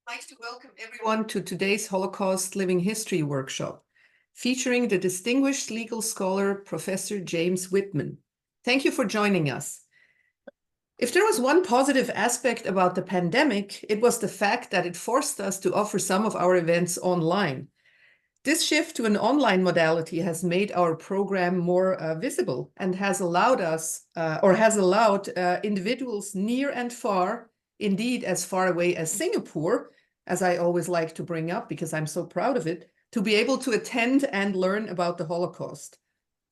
I'd like to welcome everyone to today's Holocaust Living History workshop, featuring the distinguished legal scholar, Professor James Whitman. Thank you for joining us. If there was one positive aspect about the pandemic, it was the fact that it forced us to offer some of our events online. This shift to an online modality has made our program more visible and has allowed individuals near and far, indeed as far away as Singapore, as I always like to bring up because I'm so proud of it, to be able to attend and learn about the Holocaust.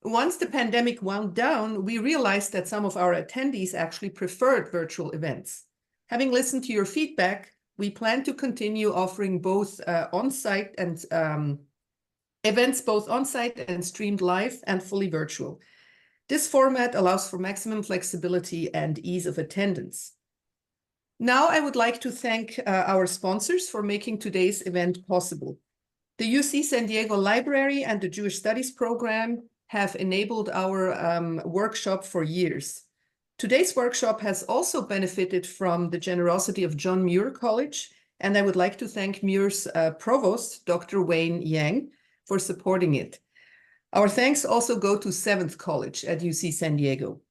Once the pandemic wound down, we realized that some of our attendees actually preferred virtual events. Having listened to your feedback, we plan to continue offering both on-site and events both on-site and streamed live and fully virtual. This format allows for maximum flexibility and ease of attendance. Now I would like to thank our sponsors for making today's event possible. The UC San Diego Library and the Jewish Studies program have enabled our workshop for years. Today's workshop has also benefited from the generosity of John Muir College, and I would like to thank Muir's provost, Dr. Wayne Yang, for supporting it. Our thanks also go to 7th College at UC San Diego.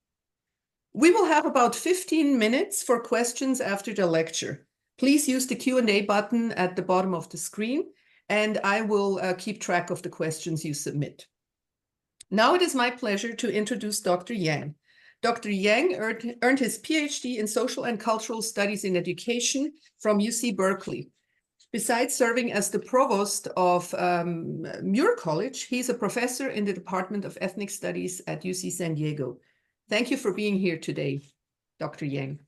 We will have about 15 minutes for questions after the lecture. Please use the Q&A button at the bottom of the screen, and I will keep track of the questions you submit. Now it is my pleasure to introduce Dr. Yang. Dr. Yang earned his PhD in Social and Cultural Studies in Education from UC Berkeley. Besides serving as the provost of Muir College, he's a professor in the Department of Ethnic Studies at UC San Diego. Thank you for being here today, Dr. Yang.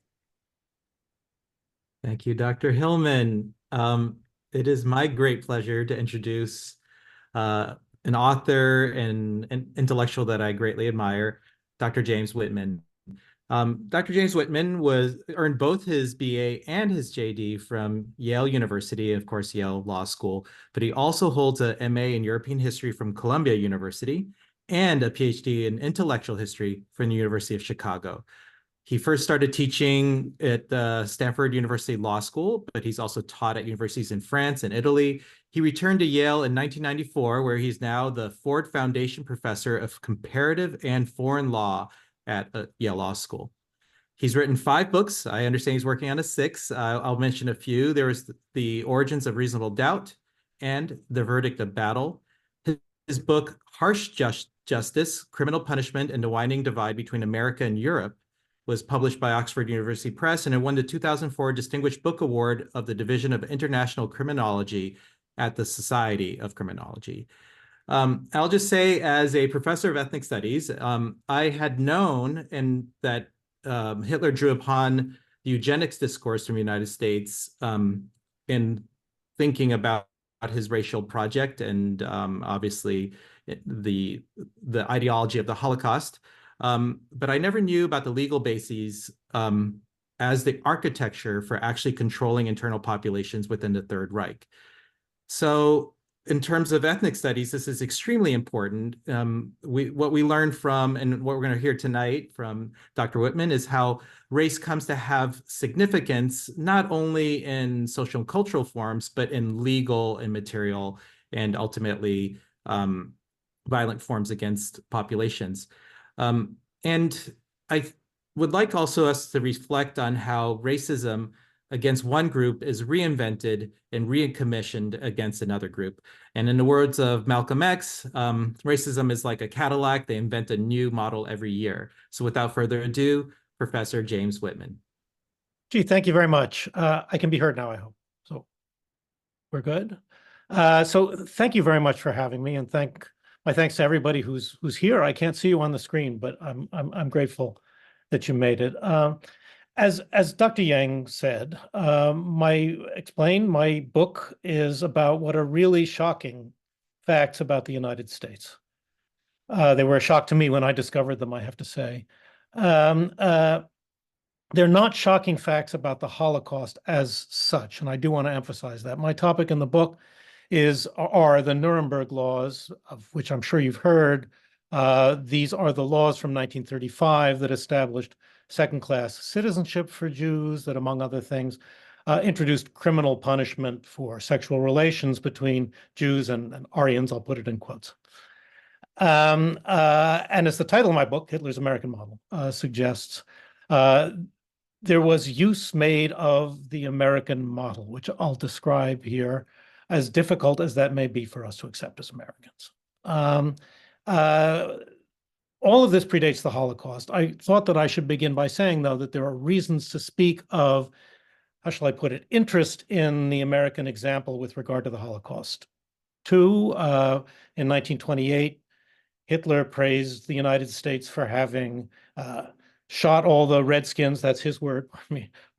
Thank you, Dr. Hillman. It is my great pleasure to introduce an author and an intellectual that I greatly admire, Dr. James Whitman. Dr. James Whitman earned both his BA and his JD from Yale University, of course, Yale Law School, but he also holds a MA in European History from Columbia University and a PhD in Intellectual History from the University of Chicago. He first started teaching at Stanford University Law School, but he's also taught at universities in France and Italy. He returned to Yale in 1994, where he's now the Ford Foundation Professor of Comparative and Foreign Law at Yale Law School. He's written 5 books. I understand he's working on a 6th. I'll mention a few. There's The Origins of Reasonable Doubt and The Verdict of Battle. His book, Harsh Justice, Criminal Punishment and the Widening Divide Between America and Europe, was published by Oxford University Press, and it won the 2004 Distinguished Book Award of the Division of International Criminology at the Society of Criminology. I'll just say, as a professor of ethnic studies, I had known that Hitler drew upon the eugenics discourse from the United States in thinking about his racial project and obviously the ideology of the Holocaust. But I never knew about the legal bases as the architecture for actually controlling internal populations within the Third Reich. So in terms of ethnic studies, this is extremely important. What we learned from, and what we're going to hear tonight from Dr. Whitman, is how race comes to have significance, not only in social and cultural forms, but in legal and material and ultimately violent forms against populations. And I would like also us to reflect on how racism against one group is reinvented and recommissioned against another group. And in the words of Malcolm X, racism is like a Cadillac. They invent a new model every year. So without further ado, Professor James Whitman. Gee, thank you very much. I can be heard now, I hope. So we're good. So thank you very much for having me, and my thanks to everybody who's here. I can't see you on the screen, but I'm grateful that you made it. As Dr. Yang said, my book is about what are really shocking facts about the United States. They were a shock to me when I discovered them, I have to say. They're not shocking facts about the Holocaust as such, and I do want to emphasize that. My topic in the book are the Nuremberg Laws, of which I'm sure you've heard. These are the laws from 1935 that established second-class citizenship for Jews, that, among other things, introduced criminal punishment for sexual relations between Jews and Aryans, I'll put it in quotes. And as the title of my book, Hitler's American Model, suggests, there was use made of the American model, which I'll describe here, as difficult as that may be for us to accept as Americans. All of this predates the Holocaust. I thought that I should begin by saying, though, that there are reasons to speak of, how shall I put it, interest in the American example with regard to the Holocaust. Two, in 1928, Hitler praised the United States for having shot all the Redskins, that's his word,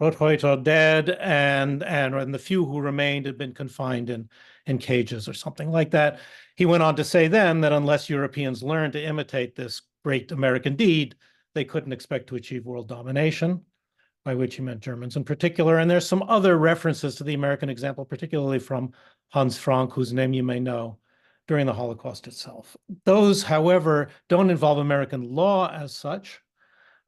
Rothhäuter dead, and the few who remained had been confined in cages or something like that. He went on to say then that unless Europeans learned to imitate this great American deed, they couldn't expect to achieve world domination, by which he meant Germans in particular. And there's some other references to the American example, particularly from Hans Frank, whose name you may know, during the Holocaust itself. Those, however, don't involve American law as such.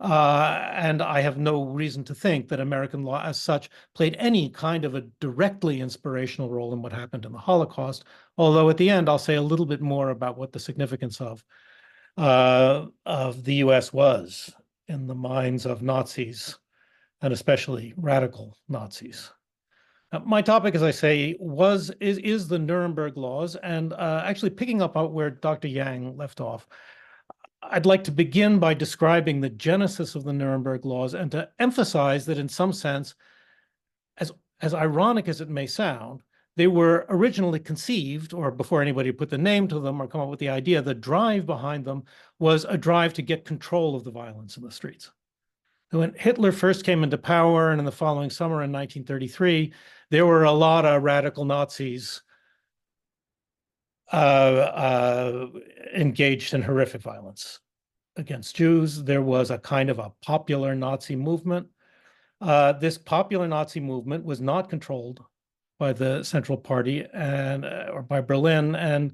And I have no reason to think that American law as such played any kind of a directly inspirational role in what happened in the Holocaust. Although at the end, I'll say a little bit more about what the significance of the US was in the minds of Nazis, and especially radical Nazis. My topic, as I say, is the Nuremberg Laws, and actually picking up out where Dr. Yang left off, I'd like to begin by describing the genesis of the Nuremberg Laws and to emphasize that in some sense, as ironic as it may sound, they were originally conceived, or before anybody put the name to them or come up with the idea, the drive behind them was a drive to get control of the violence in the streets. When Hitler first came into power and in the following summer in 1933, there were a lot of radical Nazis engaged in horrific violence against Jews. There was a kind of a popular Nazi movement. This popular Nazi movement was not controlled by the Central Party or by Berlin, and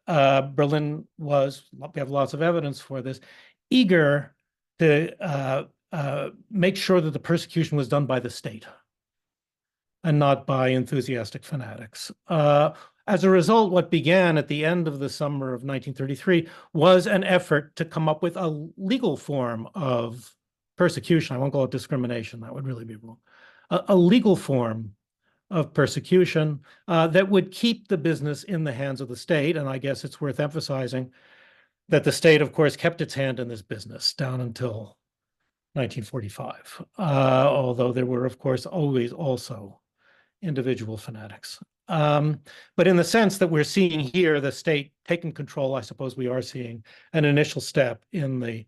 Berlin was, we have lots of evidence for this, eager to make sure that the persecution was done by the state and not by enthusiastic fanatics. As a result, what began at the end of the summer of 1933 was an effort to come up with a legal form of persecution. I won't call it discrimination, that would really be wrong. A legal form of persecution that would keep the business in the hands of the state. And I guess it's worth emphasizing that the state, of course, kept its hand in this business down until 1945, although there were, of course, always also individual fanatics. But in the sense that we're seeing here, the state taking control, I suppose we are seeing an initial step in the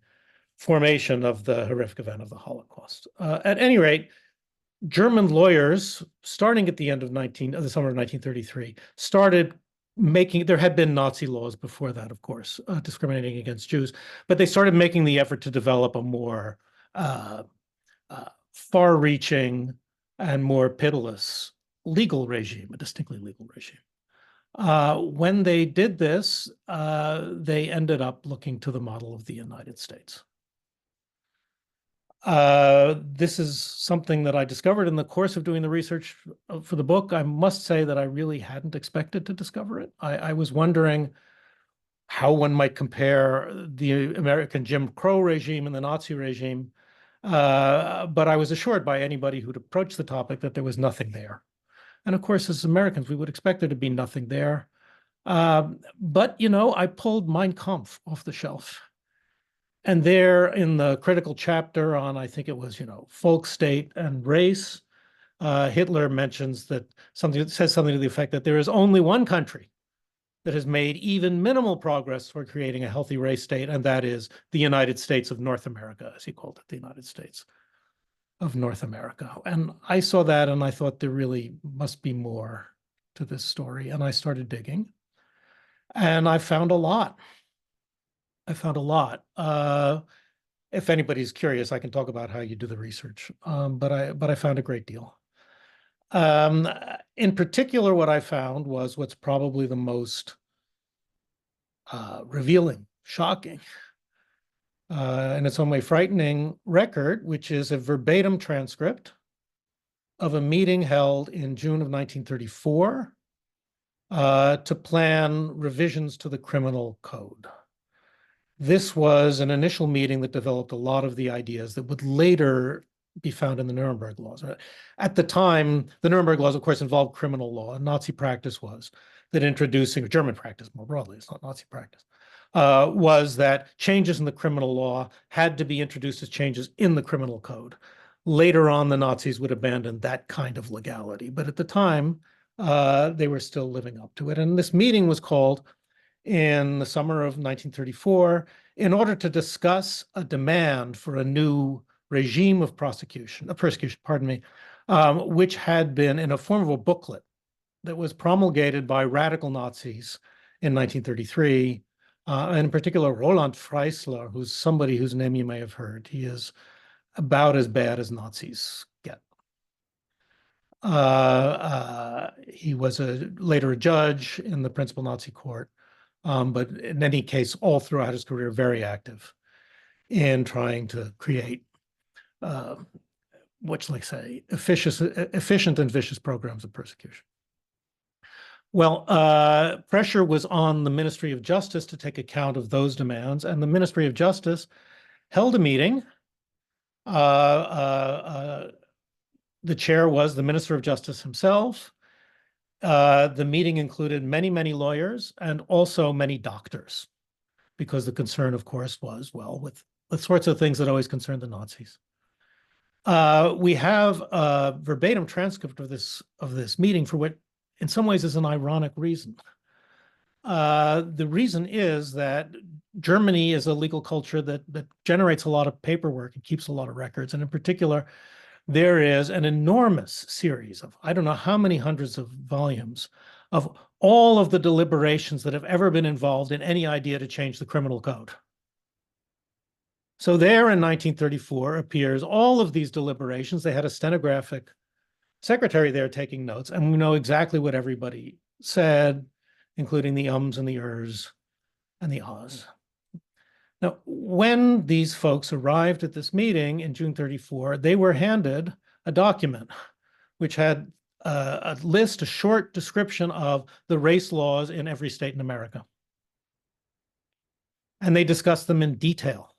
formation of the horrific event of the Holocaust. At any rate, German lawyers, starting at the end of the summer of 1933, started making, there had been Nazi laws before that, of course, discriminating against Jews, but they started making the effort to develop a more far-reaching and more pitiless legal regime, a distinctly legal regime. When they did this, they ended up looking to the model of the United States. This is something that I discovered in the course of doing the research for the book. I must say that I really hadn't expected to discover it. I was wondering how one might compare the American Jim Crow regime and the Nazi regime, but I was assured by anybody who'd approached the topic that there was nothing there. And of course, as Americans, we would expect there to be nothing there. But, you know, I pulled Mein Kampf off the shelf. And there in the critical chapter on, I think it was, you know, folk, state, and race, Hitler mentions that says something to the effect that there is only one country that has made even minimal progress toward creating a healthy race state, and that is the United States of North America, as he called it, the United States of North America. And I saw that and I thought there really must be more to this story. And I started digging and I found a lot. If anybody's curious, I can talk about how you do the research, but I found a great deal. In particular, what I found was what's probably the most revealing, shocking, and in some way frightening record, which is a verbatim transcript of a meeting held in June of 1934 to plan revisions to the criminal code. This was an initial meeting that developed a lot of the ideas that would later be found in the Nuremberg Laws. At the time, the Nuremberg Laws, of course, involved criminal law, and Nazi practice was that introducing, German practice more broadly, it's not Nazi practice, was that changes in the criminal law had to be introduced as changes in the criminal code. Later on, the Nazis would abandon that kind of legality, but at the time, they were still living up to it. And this meeting was called in the summer of 1934 in order to discuss a demand for a new regime of persecution, which had been in a form of a booklet that was promulgated by radical Nazis in 1933, and in particular Roland Freisler, who's somebody whose name you may have heard. He is about as bad as Nazis get. He was later a judge in the principal Nazi court, but in any case, all throughout his career, very active in trying to create, what shall I say, efficient and vicious programs of persecution. Well, pressure was on the Ministry of Justice to take account of those demands, and the Ministry of Justice held a meeting. The chair was the Minister of Justice himself. The meeting included many, many lawyers and also many doctors, because the concern, of course, was, well, with the sorts of things that always concerned the Nazis. We have a verbatim transcript of this meeting for what, in some ways, is an ironic reason. The reason is that Germany is a legal culture that generates a lot of paperwork and keeps a lot of records, and in particular, there is an enormous series of, I don't know how many hundreds of volumes of all of the deliberations that have ever been involved in any idea to change the criminal code. So there in 1934 appears all of these deliberations. They had a stenographic secretary there taking notes, and we know exactly what everybody said, including the ums and the ers and the ahs. Now, when these folks arrived at this meeting in June 34, they were handed a document which had a list, a short description of the race laws in every state in America. And they discussed them in detail.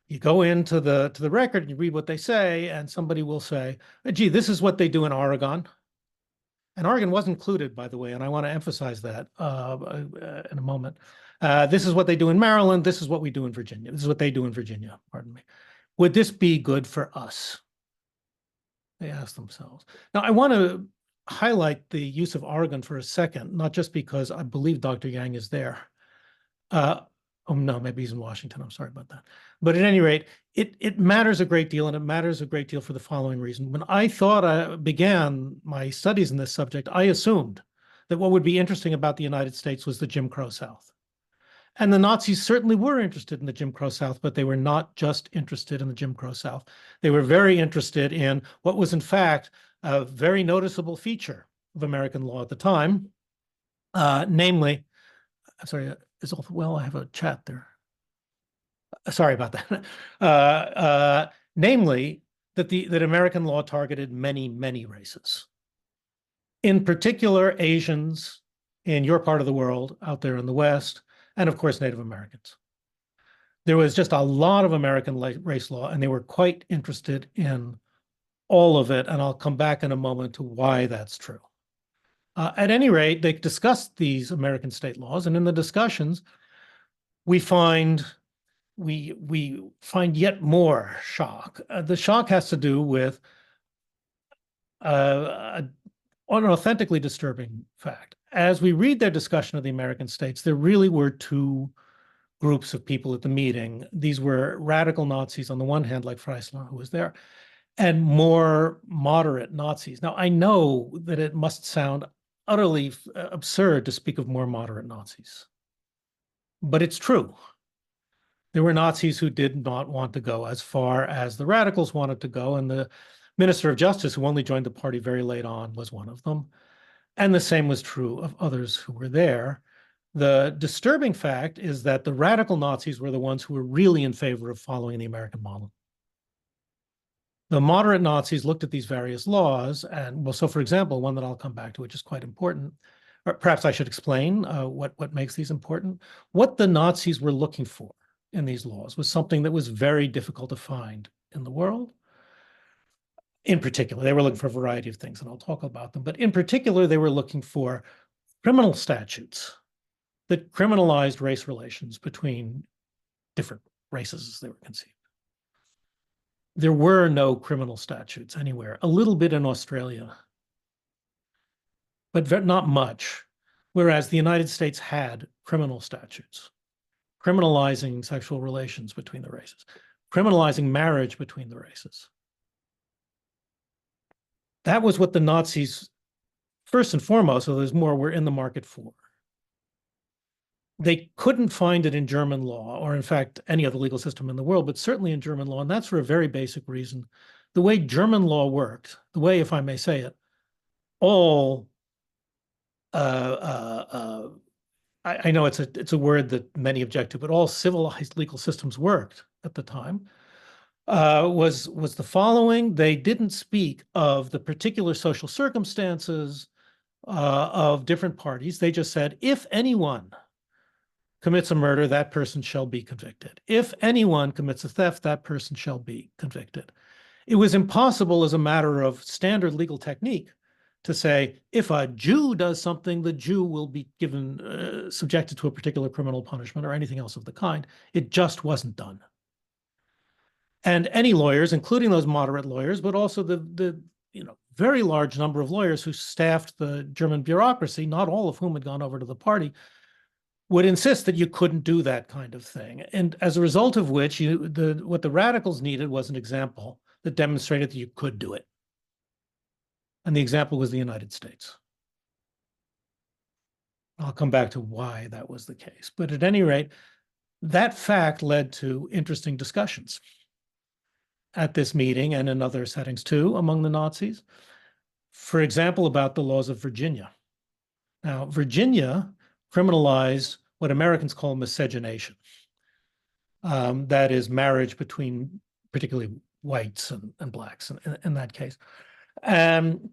You go into the record and you read what they say, and somebody will say, gee, this is what they do in Oregon. And Oregon was included, by the way, and I want to emphasize that in a moment. This is what they do in Maryland. This is what we do in Virginia. This is what they do in Virginia, pardon me. Would this be good for us? They ask themselves. Now, I want to highlight the use of Oregon for a second, not just because I believe Dr. Yang is there. Oh, no, maybe he's in Washington. I'm sorry about that. But at any rate, it matters a great deal, and it matters a great deal for the following reason. When I thought I began my studies in this subject, I assumed that what would be interesting about the United States was the Jim Crow South. And the Nazis certainly were interested in the Jim Crow South, but they were not just interested in the Jim Crow South. They were very interested in what was, in fact, a very noticeable feature of American law at the time, namely, I'm sorry, well, I have a chat there. Sorry about that. Namely, that American law targeted many, many races. In particular, Asians in your part of the world, out there in the West, and of course, Native Americans. There was just a lot of American race law, and they were quite interested in all of it, and I'll come back in a moment to why that's true. At any rate, they discussed these American state laws, and in the discussions, we find yet more shock. The shock has to do with an authentically disturbing fact. As we read their discussion of the American states, there really were two groups of people at the meeting. These were radical Nazis on the one hand, like Freisler, who was there, and more moderate Nazis. Now, I know that it must sound utterly absurd to speak of more moderate Nazis, but it's true. There were Nazis who did not want to go as far as the radicals wanted to go, and the Minister of Justice, who only joined the party very late on, was one of them. And the same was true of others who were there. The disturbing fact is that the radical Nazis were the ones who were really in favor of following the American model. the moderate Nazis looked at these various laws, and well, so for example, one that I'll come back to, which is quite important, or perhaps I should explain what makes these important. What the Nazis were looking for in these laws was something that was very difficult to find in the world. In particular, they were looking for a variety of things, and I'll talk about them. But in particular, they were looking for criminal statutes that criminalized race relations between different races as they were conceived. There were no criminal statutes anywhere, a little bit in Australia, but not much, whereas the United States had criminal statutes, criminalizing sexual relations between the races, criminalizing marriage between the races. That was what the Nazis, first and foremost, so there's more, were in the market for. They couldn't find it in German law, or in fact, any other legal system in the world, but certainly in German law, and that's for a very basic reason. The way German law worked, the way, if I may say it, all, I know it's a word that many object to, but all civilized legal systems worked at the time, was the following. They didn't speak of the particular social circumstances of different parties. They just said, if anyone commits a murder, that person shall be convicted. If anyone commits a theft, that person shall be convicted. It was impossible as a matter of standard legal technique to say, if a Jew does something, the Jew will be given, subjected to a particular criminal punishment or anything else of the kind. It just wasn't done. And any lawyers, including those moderate lawyers, but also the very large number of lawyers who staffed the German bureaucracy, not all of whom had gone over to the party, would insist that you couldn't do that kind of thing. And as a result of which, what the radicals needed was an example that demonstrated that you could do it. And the example was the United States. I'll come back to why that was the case. But at any rate, that fact led to interesting discussions at this meeting and in other settings too among the Nazis. For example, about the laws of Virginia. Now, Virginia criminalized what Americans call miscegenation. That is marriage between particularly whites and blacks in that case. And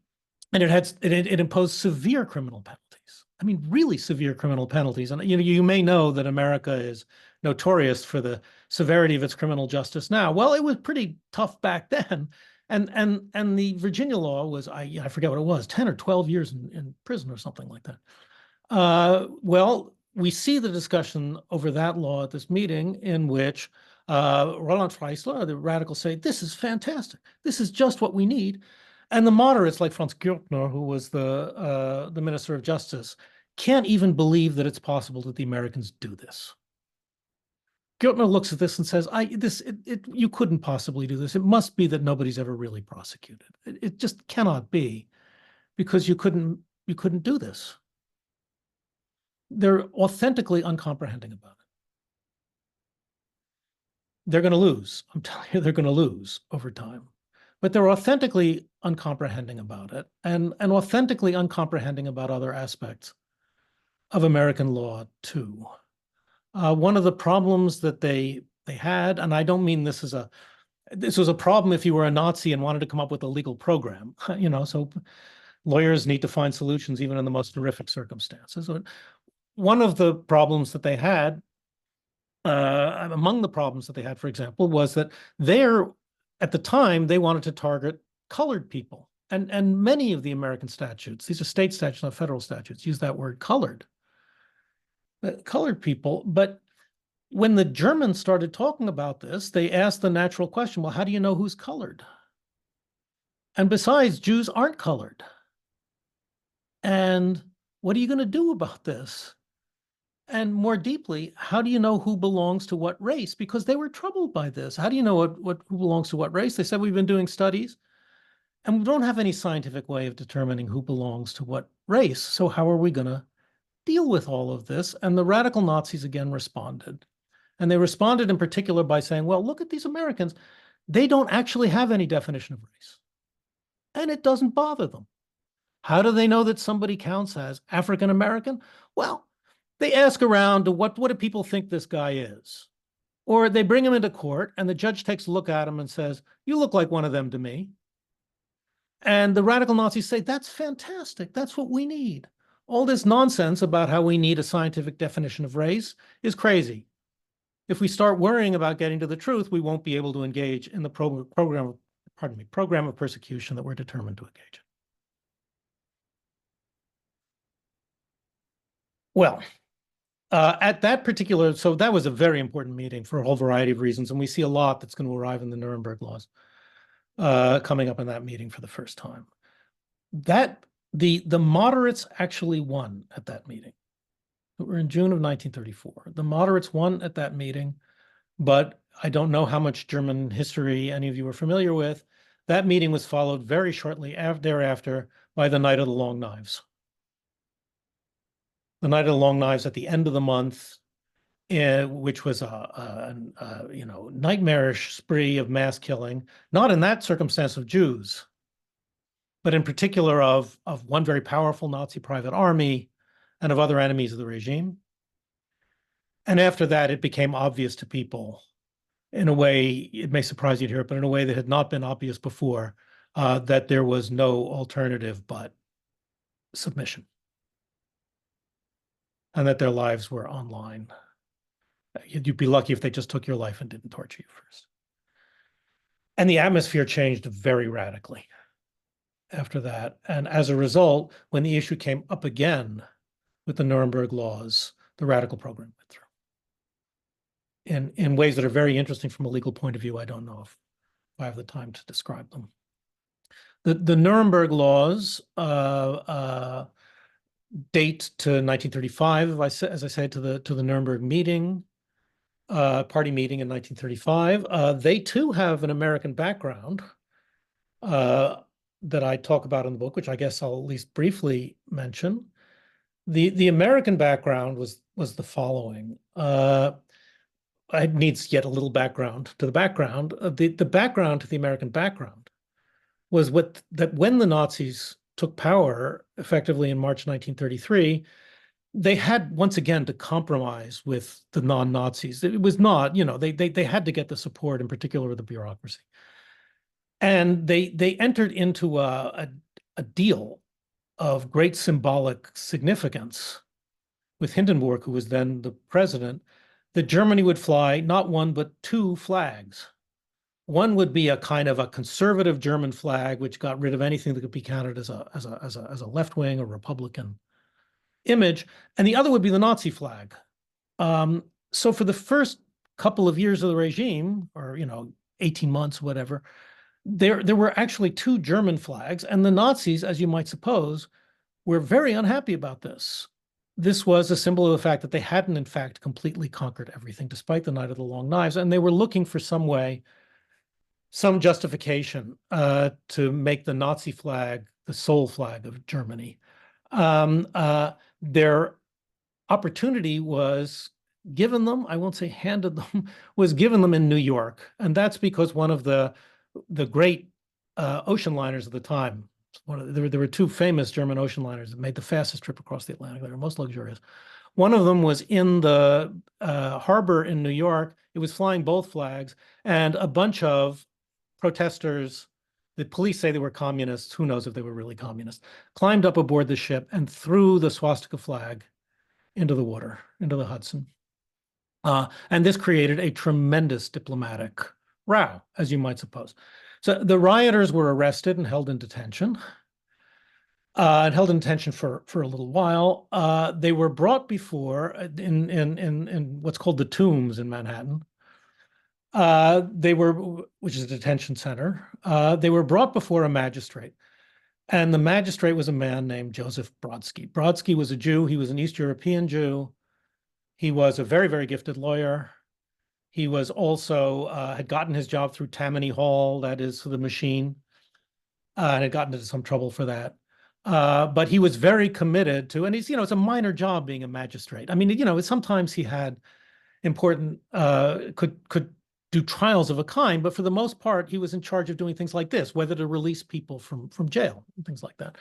it imposed severe criminal penalties. I mean, really severe criminal penalties. And you may know that America is notorious for the severity of its criminal justice now. Well, it was pretty tough back then. And the Virginia law was, I forget what it was, 10 or 12 years in prison or something like that. Well, we see the discussion over that law at this meeting in which Roland Freisler, the radicals, say, this is fantastic. This is just what we need. And the moderates, like Franz Gürtner, who was the Minister of Justice, can't even believe that it's possible that the Americans do this. Gürtner looks at this and says, you couldn't possibly do this. It must be that nobody's ever really prosecuted. It just cannot be, because you couldn't do this. They're authentically uncomprehending about it. They're going to lose. I'm telling you, they're going to lose over time. But they're authentically uncomprehending about it, and authentically uncomprehending about other aspects of American law too. One of the problems that they had, and I don't mean this was a problem if you were a Nazi and wanted to come up with a legal program, so lawyers need to find solutions even in the most horrific circumstances. One of the problems that they had, among the problems that they had, for example, was that at the time, they wanted to target colored people. And many of the American statutes, these are state statutes, not federal statutes, use that word colored people. But when the Germans started talking about this, they asked the natural question, well, how do you know who's colored? And besides, Jews aren't colored. And what are you going to do about this? And more deeply, how do you know who belongs to what race? Because they were troubled by this. How do you know who belongs to what race? They said, we've been doing studies, and we don't have any scientific way of determining who belongs to what race. So how are we going to deal with all of this? And the radical Nazis again responded. And they responded in particular by saying, well, look at these Americans. They don't actually have any definition of race. And it doesn't bother them. How do they know that somebody counts as African American? Well, they ask around, what do people think this guy is? Or they bring him into court and the judge takes a look at him and says, "You look like one of them to me." And the radical Nazis say, "That's fantastic. That's what we need. All this nonsense about how we need a scientific definition of race is crazy. If we start worrying about getting to the truth, we won't be able to engage in the program of persecution that we're determined to engage in." Well, at that particular, so that was a very important meeting for a whole variety of reasons, and we see a lot that's going to arrive in the Nuremberg Laws coming up in that meeting for the first time. That the moderates actually won at that meeting. We're in June of 1934. The moderates won at that meeting, but I don't know how much German history any of you are familiar with. That meeting was followed very shortly thereafter by the Night of the Long Knives. The Night of the Long Knives at the end of the month, which was a nightmarish spree of mass killing, not in that circumstance of Jews, but in particular of one very powerful Nazi private army and of other enemies of the regime. And after that, it became obvious to people in a way, it may surprise you to hear it, but in a way that had not been obvious before, that there was no alternative but submission, and that their lives were online. You'd be lucky if they just took your life and didn't torture you first. And the atmosphere changed very radically after that. And as a result, when the issue came up again with the Nuremberg Laws, the radical program went through in ways that are very interesting from a legal point of view. I don't know if I have the time to describe them. The Nuremberg Laws date to 1935, as I said, to the Nuremberg meeting, party meeting in 1935. They too have an American background that I talk about in the book, which I guess I'll at least briefly mention. The American background was the following. I need yet a little background to the background. The background to the American background was that when the Nazis took power effectively in March 1933, they had once again to compromise with the non-Nazis. It was not, they had to get the support, in particular of the bureaucracy. And they entered into a deal of great symbolic significance with Hindenburg, who was then the president, that Germany would fly not one, but two flags. One would be a kind of a conservative German flag, which got rid of anything that could be counted as a left-wing or Republican image, and the other would be the Nazi flag. So for the first couple of years of the regime, or 18 months, whatever, there were actually two German flags, and the Nazis, as you might suppose, were very unhappy about this. This was a symbol of the fact that they hadn't, in fact, completely conquered everything, despite the Night of the Long Knives, and they were looking for some way, some justification to make the Nazi flag the sole flag of Germany. Their opportunity was given them, I won't say handed them, was given them in New York. And that's because one of the great ocean liners of the time, there were two famous German ocean liners that made the fastest trip across the Atlantic. They were most luxurious. One of them was in the harbor in New York. It was flying both flags, and a bunch of protesters, the police say they were communists, who knows if they were really communists, climbed up aboard the ship and threw the swastika flag into the water, into the Hudson. And this created a tremendous diplomatic row, as you might suppose. So the rioters were arrested and held in detention, for a little while. They were brought before in what's called the Tombs in Manhattan. Which is a detention center. They were brought before a magistrate, and the magistrate was a man named Joseph Brodsky. Brodsky was a Jew. He was an East European Jew. He was a very, very gifted lawyer. He was also had gotten his job through Tammany Hall, that is the machine, and had gotten into some trouble for that. But he was very committed to, and he's, it's a minor job being a magistrate. I mean, sometimes he had important, could do trials of a kind, but for the most part, he was in charge of doing things like this, whether to release people from jail, and things like that.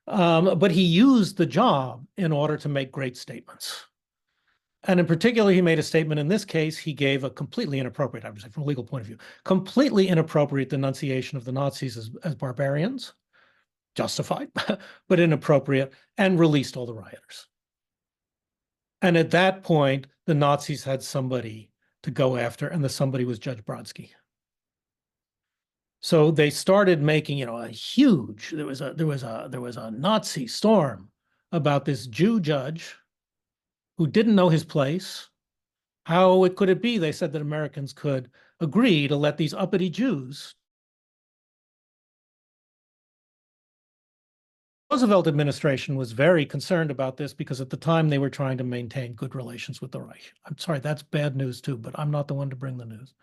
But he used the job in order to make great statements. And in particular, he made a statement in this case. He gave a completely inappropriate, I would say from a legal point of view, completely inappropriate denunciation of the Nazis as barbarians, justified, but inappropriate, and released all the rioters. And at that point, the Nazis had somebody to go after, and the somebody was Judge Brodsky. So they started making, a huge, there was a Nazi storm about this Jew judge who didn't know his place. How could it be, they said, that Americans could agree to let these uppity Jews. The Roosevelt administration was very concerned about this because at the time they were trying to maintain good relations with the Reich. I'm sorry, that's bad news too, but I'm not the one to bring the news.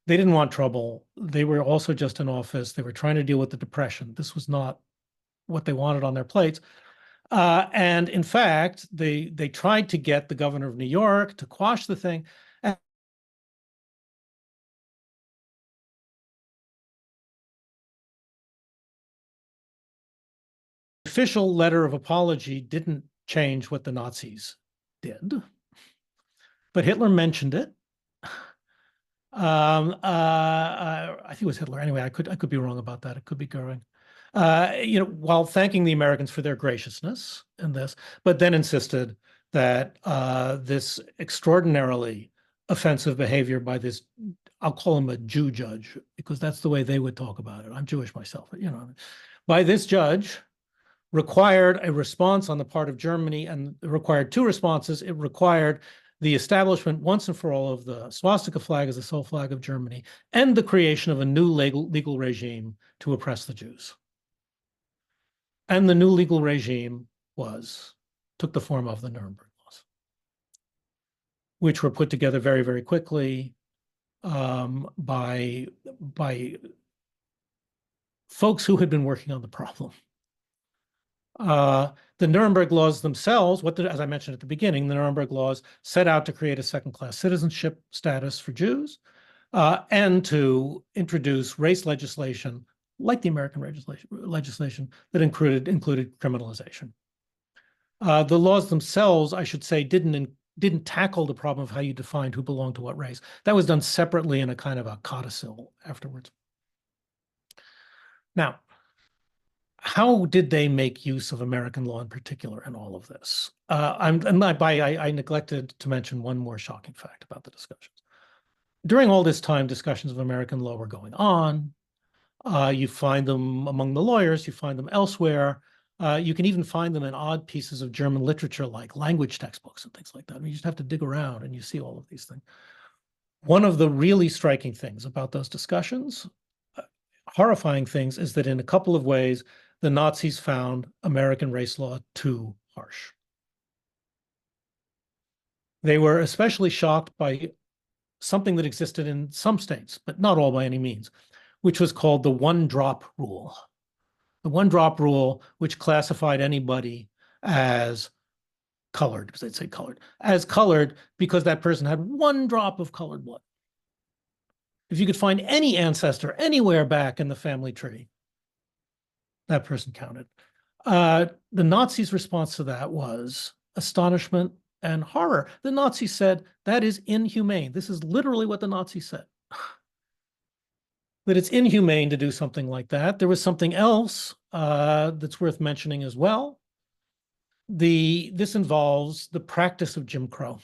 They didn't want trouble. They were also just in office. They were trying to deal with the Depression. This was not what they wanted on their plates. And in fact, they tried to get the governor of New York to quash the thing. And the official letter of apology didn't change what the Nazis did, but Hitler mentioned it. I think it was Hitler. Anyway, I could be wrong about that. It could be Goering. While thanking the Americans for their graciousness in this, but then insisted that this extraordinarily offensive behavior by this, I'll call him a Jew judge, because that's the way they would talk about it. I'm Jewish myself, by this judge required a response on the part of Germany, and it required two responses. It required the establishment once and for all of the swastika flag as the sole flag of Germany, and the creation of a new legal regime to oppress the Jews. And the new legal regime took the form of the Nuremberg Laws, which were put together very, very quickly by folks who had been working on the problem. The Nuremberg Laws themselves, as I mentioned at the beginning, the Nuremberg Laws set out to create a second-class citizenship status for Jews and to introduce race legislation like the American legislation that included criminalization. The laws themselves, I should say, didn't tackle the problem of how you defined who belonged to what race. That was done separately in a kind of a codicil afterwards. Now, how did they make use of American law in particular in all of this? I neglected to mention one more shocking fact about the discussions. During all this time, discussions of American law were going on. You find them among the lawyers, you find them elsewhere. You can even find them in odd pieces of German literature like language textbooks and things like that. I mean, you just have to dig around and you see all of these things. One of the really striking things about those discussions, horrifying things, is that in a couple of ways, the Nazis found American race law too harsh. They were especially shocked by something that existed in some states, but not all by any means, which was called the one-drop rule. The one-drop rule, which classified anybody as colored, because they'd say colored, as colored because that person had one drop of colored blood. If you could find any ancestor anywhere back in the family tree, that person counted. The Nazis' response to that was astonishment and horror. The Nazis said, that is inhumane. This is literally what the Nazis said. That it's inhumane to do something like that. There was something else that's worth mentioning as well. This involves the practice of Jim Crow.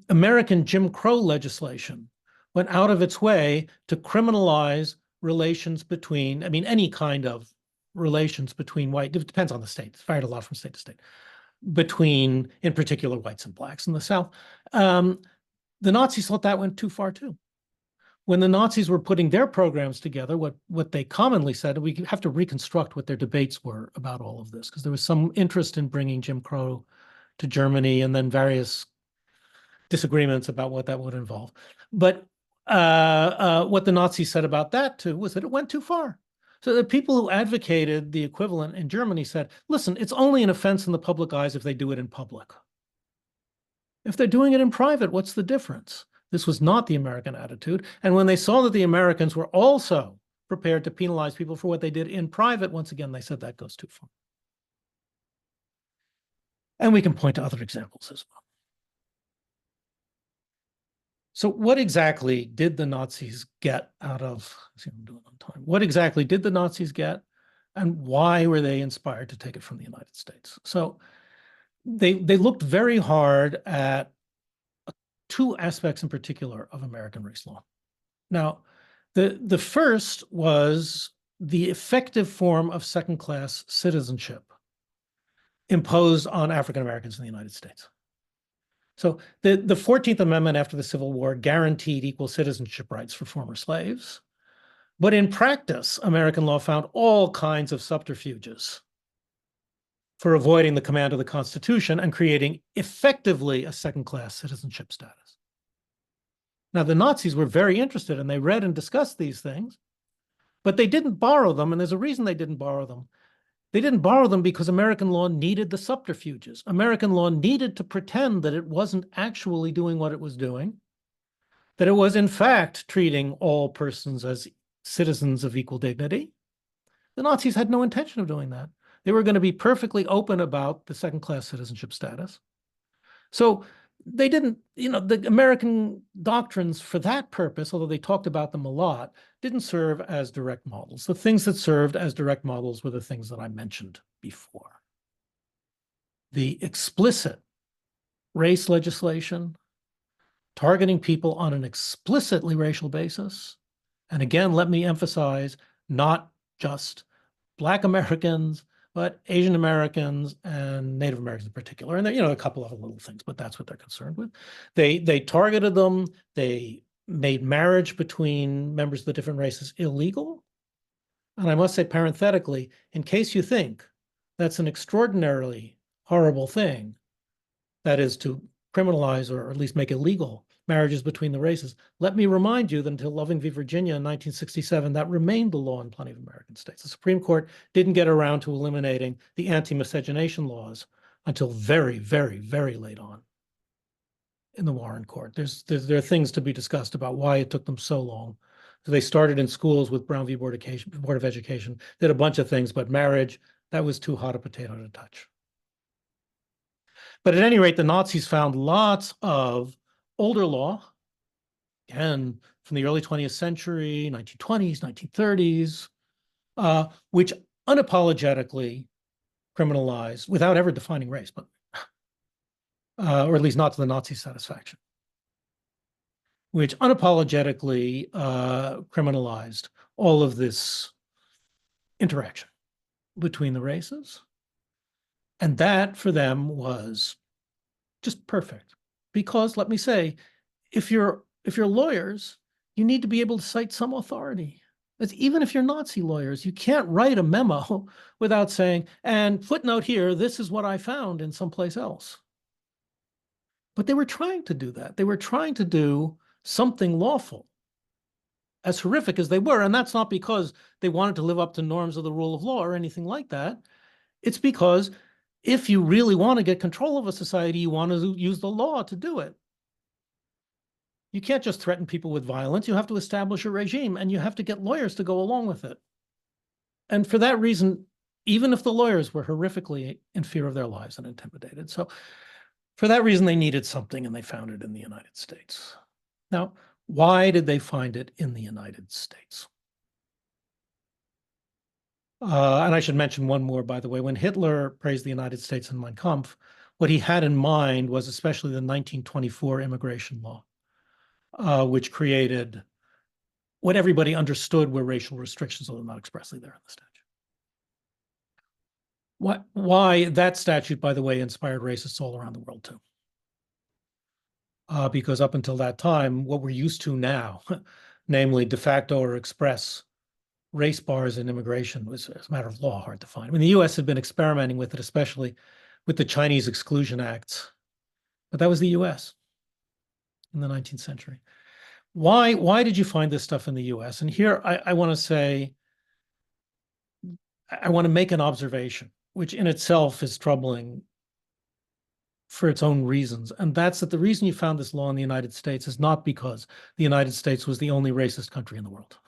American Jim Crow legislation went out of its way to criminalize relations between, any kind of relations between white, it depends on the state, it's varied a lot from state to state, between, in particular, whites and blacks in the South. The Nazis thought that went too far too. When the Nazis were putting their programs together, what they commonly said, we have to reconstruct what their debates were about all of this, because there was some interest in bringing Jim Crow to Germany and then various disagreements about what that would involve. But what the Nazis said about that too was that it went too far. So the people who advocated the equivalent in Germany said, listen, it's only an offense in the public eyes if they do it in public. If they're doing it in private, what's the difference? This was not the American attitude. And when they saw that the Americans were also prepared to penalize people for what they did in private, once again, they said that goes too far. And we can point to other examples as well. So what exactly did the Nazis get out of, let's see if I'm doing it on time. What exactly did the Nazis get, and why were they inspired to take it from the United States? So they looked very hard at two aspects in particular of American race law. Now, the first was the effective form of second-class citizenship imposed on African Americans in the United States. So the 14th Amendment after the Civil War guaranteed equal citizenship rights for former slaves. But in practice, American law found all kinds of subterfuges for avoiding the command of the Constitution and creating effectively a second-class citizenship status. Now, the Nazis were very interested, and they read and discussed these things, but they didn't borrow them, and there's a reason they didn't borrow them. They didn't borrow them because American law needed the subterfuges. American law needed to pretend that it wasn't actually doing what it was doing, that it was in fact treating all persons as citizens of equal dignity. The Nazis had no intention of doing that. They were going to be perfectly open about the second-class citizenship status. So they didn't, the American doctrines for that purpose, although they talked about them a lot, didn't serve as direct models. The things that served as direct models were the things that I mentioned before. The explicit race legislation, targeting people on an explicitly racial basis. And again, let me emphasize, not just Black Americans, but Asian Americans and Native Americans in particular. And a couple of little things, but that's what they're concerned with. They targeted them. They made marriage between members of the different races illegal. And I must say parenthetically, in case you think that's an extraordinarily horrible thing, that is to criminalize or at least make illegal marriages between the races, let me remind you that until Loving v. Virginia in 1967, that remained the law in plenty of American states. The Supreme Court didn't get around to eliminating the anti-miscegenation laws until very, very, very late on in the Warren Court. There are things to be discussed about why it took them so long. So they started in schools with Brown v. Board of Education, did a bunch of things, but marriage, that was too hot a potato to touch. But at any rate, the Nazis found lots of older law, again, from the early 20th century, 1920s, 1930s, which unapologetically criminalized, without ever defining race, but or at least not to the Nazi satisfaction, which unapologetically criminalized all of this interaction between the races. And that for them was just perfect. Because let me say, if you're lawyers, you need to be able to cite some authority. Even if you're Nazi lawyers, you can't write a memo without saying, and footnote here, this is what I found in someplace else. But they were trying to do that. They were trying to do something lawful, as horrific as they were. And that's not because they wanted to live up to norms of the rule of law or anything like that. It's because if you really want to get control of a society, you want to use the law to do it. You can't just threaten people with violence. You have to establish a regime, and you have to get lawyers to go along with it. And for that reason, even if the lawyers were horrifically in fear of their lives and intimidated. So for that reason, they needed something, and they found it in the United States. Now, why did they find it in the United States? And I should mention one more, by the way. When Hitler praised the United States in Mein Kampf, what he had in mind was especially the 1924 immigration law, which created what everybody understood were racial restrictions, although not expressly there in the statute. Why that statute, by the way, inspired racists all around the world too. Because up until that time, what we're used to now, namely de facto or express race bars in immigration, was, as a matter of law, hard to find. I mean, the US had been experimenting with it, especially with the Chinese Exclusion Acts, but that was the US in the 19th century. Why did you find this stuff in the US? And here I want to say, I want to make an observation, which in itself is troubling for its own reasons. And that's that the reason you found this law in the United States is not because the United States was the only racist country in the world.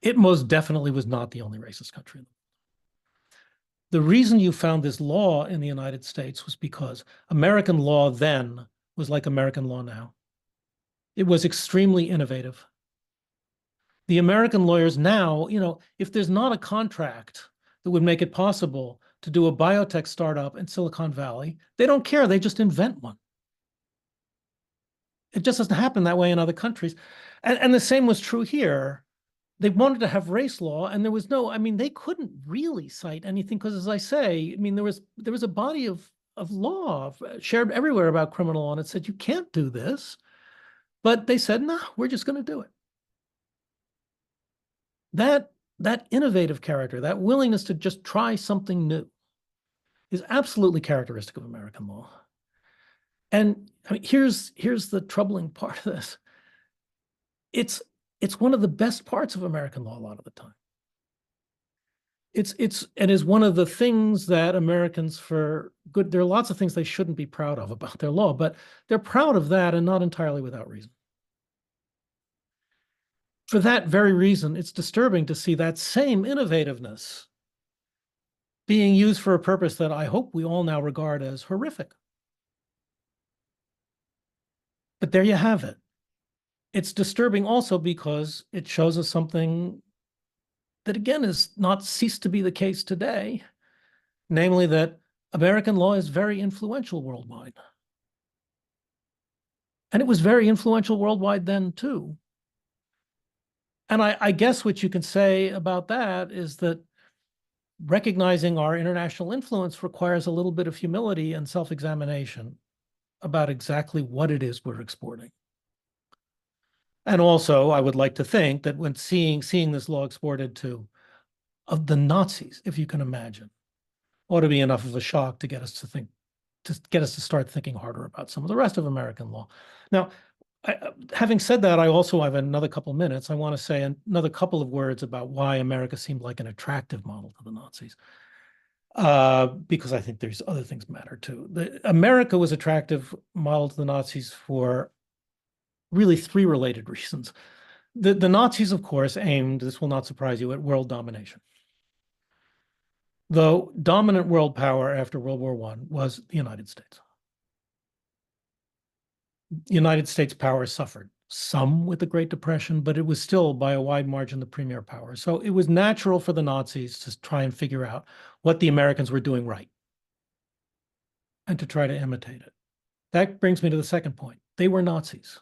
It most definitely was not the only racist country in the world. The reason you found this law in the United States was because American law then was like American law now. It was extremely innovative. The American lawyers now, if there's not a contract that would make it possible to do a biotech startup in Silicon Valley, they don't care. They just invent one. It just doesn't happen that way in other countries. And the same was true here. They wanted to have race law, and there was they couldn't really cite anything because, as I say, there was a body of law shared everywhere about criminal law, and it said you can't do this. But they said, no, we're just going to do it. That innovative character, that willingness to just try something new, is absolutely characteristic of American law. And here's the troubling part of this. It's one of the best parts of American law a lot of the time. It is one of the things that Americans, for good, there are lots of things they shouldn't be proud of about their law, but they're proud of that, and not entirely without reason. For that very reason, it's disturbing to see that same innovativeness being used for a purpose that I hope we all now regard as horrific. But there you have it. It's disturbing also because it shows us something that, again, has not ceased to be the case today, namely that American law is very influential worldwide. And it was very influential worldwide then, too. And I guess what you can say about that is that recognizing our international influence requires a little bit of humility and self-examination about exactly what it is we're exporting. And also, I would like to think that when seeing this law exported to the Nazis, if you can imagine, ought to be enough of a shock to get us to start thinking harder about some of the rest of American law. Now, having said that, I also have another couple minutes. I want to say another couple of words about why America seemed like an attractive model to the Nazis, because I think there's other things matter too. America was attractive model to the Nazis for really three related reasons. The Nazis, of course, aimed, this will not surprise you, at world domination. Though dominant world power after World War I was the United States. The United States power suffered, some with the Great Depression, but it was still by a wide margin the premier power. So it was natural for the Nazis to try and figure out what the Americans were doing right and to try to imitate it. That brings me to the second point. They were Nazis.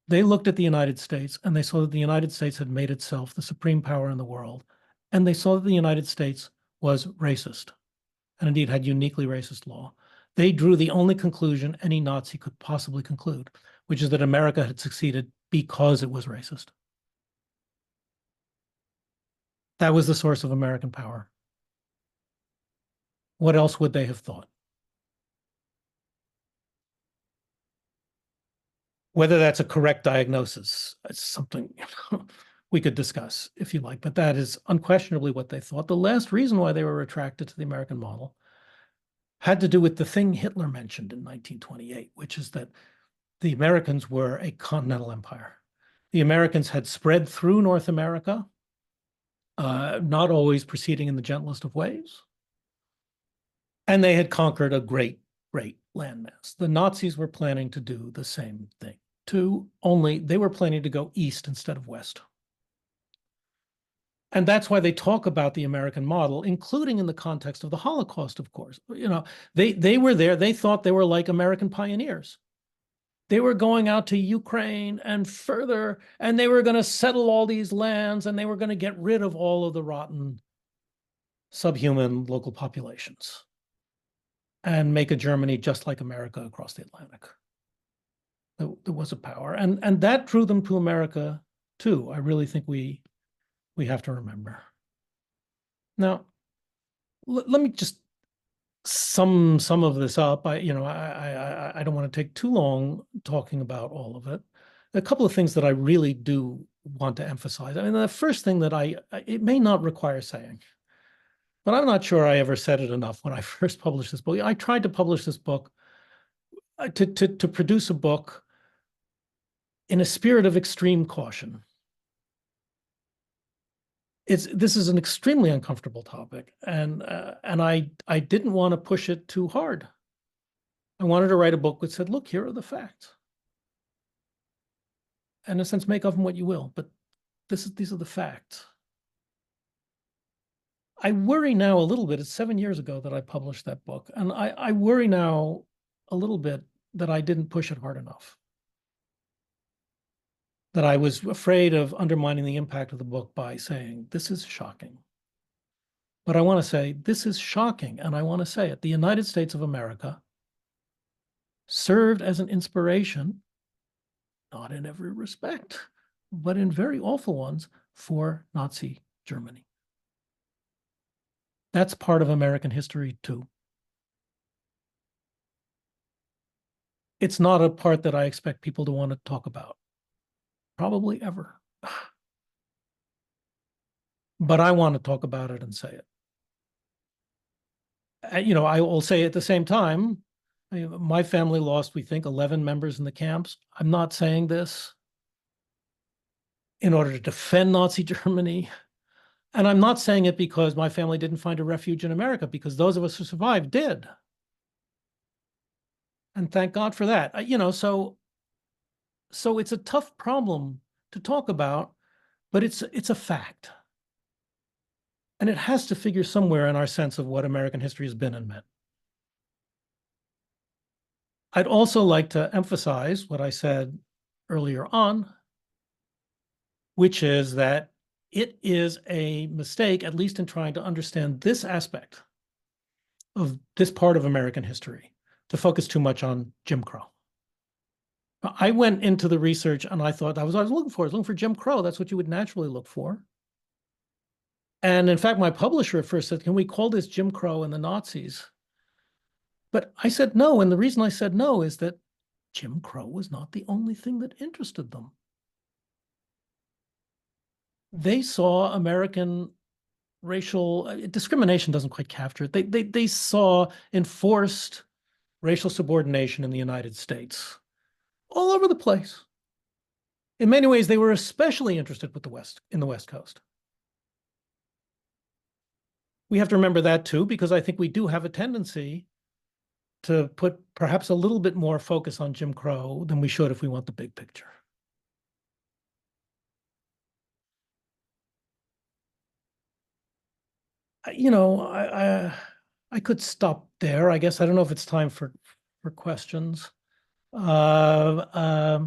They looked at the United States and they saw that the United States had made itself the supreme power in the world. And they saw that the United States was racist and indeed had uniquely racist law. They drew the only conclusion any Nazi could possibly conclude, which is that America had succeeded because it was racist. That was the source of American power. What else would they have thought? Whether that's a correct diagnosis, it's something we could discuss if you like, but that is unquestionably what they thought. The last reason why they were attracted to the American model had to do with the thing Hitler mentioned in 1928, which is that the Americans were a continental empire. The Americans had spread through North America, not always proceeding in the gentlest of ways, and they had conquered a great, great landmass. The Nazis were planning to do the same thing, only they were planning to go east instead of west. And that's why they talk about the American model, including in the context of the Holocaust, of course. They were there. They thought they were like American pioneers. They were going out to Ukraine and further, and they were going to settle all these lands, and they were going to get rid of all of the rotten, subhuman local populations and make a Germany just like America across the Atlantic. There was a power, and that drew them to America too. I really think we have to remember. Now, let me just sum some of this up. I don't want to take too long talking about all of it. A couple of things that I really do want to emphasize. I mean, the first thing that it may not require saying, but I'm not sure I ever said it enough when I first published this book. I tried to publish this book, to produce a book in a spirit of extreme caution. this is an extremely uncomfortable topic, and I didn't want to push it too hard. I wanted to write a book that said, look, here are the facts. And in a sense, make of them what you will, but these are the facts. I worry now a little bit. It's 7 years ago that I published that book, and I worry now a little bit that I didn't push it hard enough. That I was afraid of undermining the impact of the book by saying, this is shocking. But I want to say, this is shocking, and I want to say it. The United States of America served as an inspiration, not in every respect, but in very awful ones, for Nazi Germany. That's part of American history too. It's not a part that I expect people to want to talk about, probably ever. But I want to talk about it and say it. I will say at the same time, my family lost, we think, 11 members in the camps. I'm not saying this in order to defend Nazi Germany. And I'm not saying it because my family didn't find a refuge in America, because those of us who survived did. And thank God for that. So it's a tough problem to talk about, but it's a fact. And it has to figure somewhere in our sense of what American history has been and meant. I'd also like to emphasize what I said earlier on, which is that it is a mistake, at least in trying to understand this aspect of this part of American history, to focus too much on Jim Crow. I went into the research and I thought I was looking for Jim Crow. That's what you would naturally look for. And in fact, my publisher at first said, can we call this Jim Crow and the Nazis? But I said no. And the reason I said no is that Jim Crow was not the only thing that interested them. They saw American racial discrimination doesn't quite capture it. They saw enforced racial subordination in the United States all over the place. In many ways, they were especially interested with in the West Coast. We have to remember that too, because I think we do have a tendency to put perhaps a little bit more focus on Jim Crow than we should if we want the big picture. I could stop there. I guess I don't know if it's time for questions. What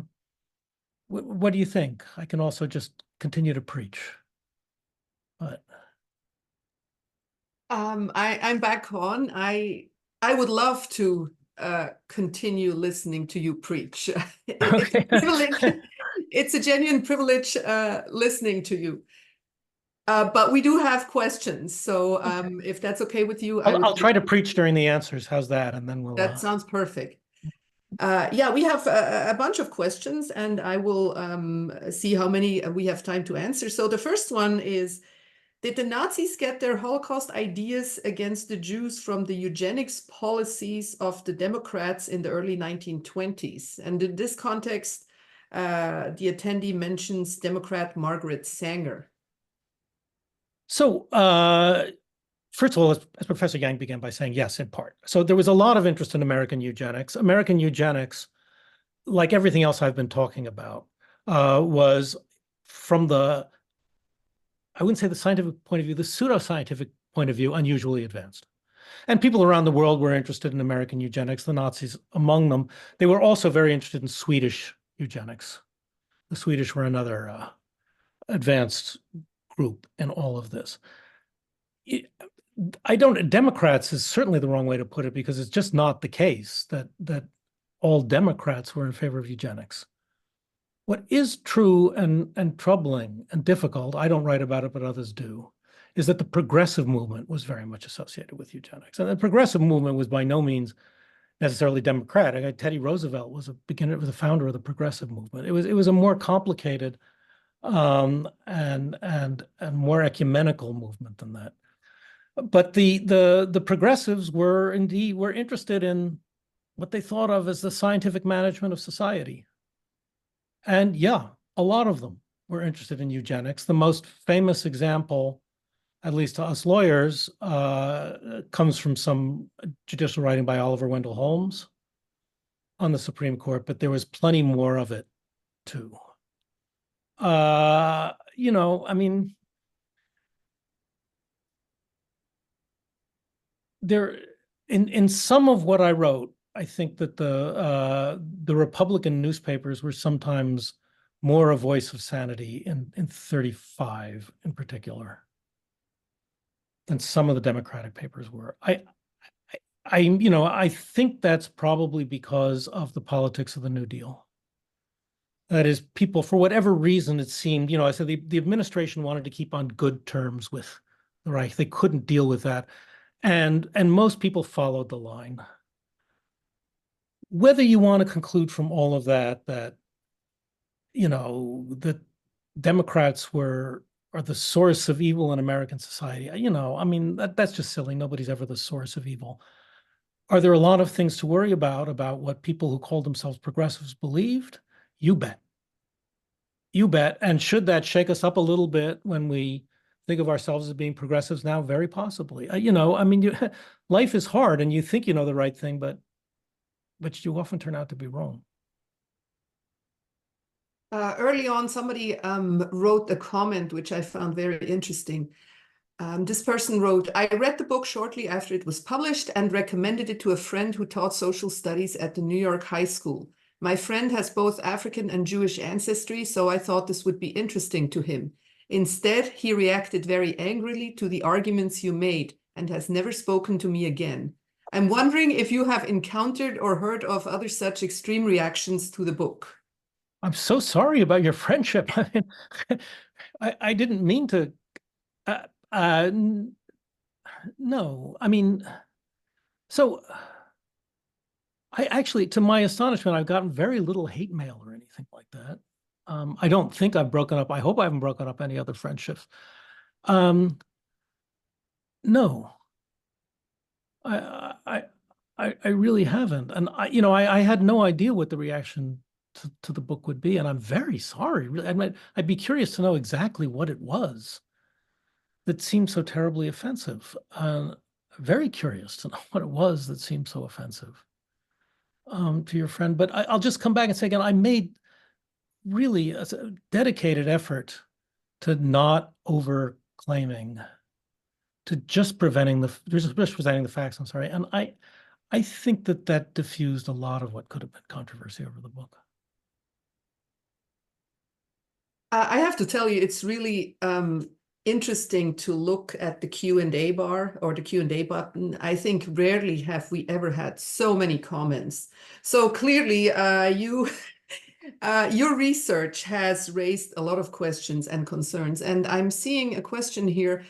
do you think? I can also just continue to preach. But I'm back on. I would love to continue listening to you preach. It's a privilege. It's a genuine privilege listening to you. But we do have questions, so if that's okay with you, I'll try to preach during the answers. How's that? And then we'll. That sounds perfect. Yeah, we have a bunch of questions, and I will see how many we have time to answer. So the first one is, did the Nazis get their Holocaust ideas against the Jews from the eugenics policies of the Democrats in the early 1920s? And in this context, the attendee mentions Democrat Margaret Sanger. So, first of all, as Professor Yang began by saying, yes, in part. So there was a lot of interest in American eugenics. American eugenics, like everything else I've been talking about, was from the, I wouldn't say the scientific point of view, the pseudoscientific point of view, unusually advanced. And people around the world were interested in American eugenics, the Nazis among them. They were also very interested in Swedish eugenics. The Swedish were another advanced group in all of this. Democrats is certainly the wrong way to put it, because it's just not the case that all Democrats were in favor of eugenics. What is true and troubling and difficult, I don't write about it, but others do, is that the progressive movement was very much associated with eugenics. And the progressive movement was by no means necessarily democratic. Teddy Roosevelt was a founder of the progressive movement. It was a more complicated and more ecumenical movement than that. But the progressives were interested in what they thought of as the scientific management of society. And yeah, a lot of them were interested in eugenics. The most famous example, at least to us lawyers, comes from some judicial writing by Oliver Wendell Holmes on the Supreme Court, but there was plenty more of it too. You know, I mean, there in some of what I wrote, I think that the Republican newspapers were sometimes more a voice of sanity in 35 in particular than some of the Democratic papers were. You know, I think that's probably because of the politics of the New Deal. That is, people, for whatever reason, it seemed, you know, I said the administration wanted to keep on good terms with the Reich. They couldn't deal with that. And most people followed the line. Whether you want to conclude from all of that, you know, the Democrats are the source of evil in American society, you know, I mean, that's just silly. Nobody's ever the source of evil. Are there a lot of things to worry about what people who call themselves progressives believed? You bet. You bet. And should that shake us up a little bit when we think of ourselves as being progressives now? Very possibly. You know, I mean, life is hard and you think you know the right thing, but you often turn out to be wrong. Early on, somebody wrote a comment which I found very interesting. This person wrote, I read the book shortly after it was published and recommended it to a friend who taught social studies at the New York High School. My friend has both African and Jewish ancestry, so I thought this would be interesting to him. Instead, he reacted very angrily to the arguments you made and has never spoken to me again. I'm wondering if you have encountered or heard of other such extreme reactions to the book. I'm so sorry about your friendship. I mean, I didn't mean to. No, I mean, so I actually, to my astonishment, I've gotten very little hate mail or anything like that. I don't think I've broken up. I hope I haven't broken up any other friendships. No, I really haven't. And you know, I had no idea what the reaction to the book would be, and I'm very sorry. Really, I'd be curious to know exactly what it was that seemed so terribly offensive. Very curious to know what it was that seemed so offensive to your friend. But I'll just come back and say again, I made really a dedicated effort to not over-claiming, to just presenting the facts. I'm sorry, and I think that diffused a lot of what could have been controversy over the book. I have to tell you, it's really interesting to look at the Q&A bar or the Q&A button. I think rarely have we ever had so many comments. So clearly, your research has raised a lot of questions and concerns. And I'm seeing a question here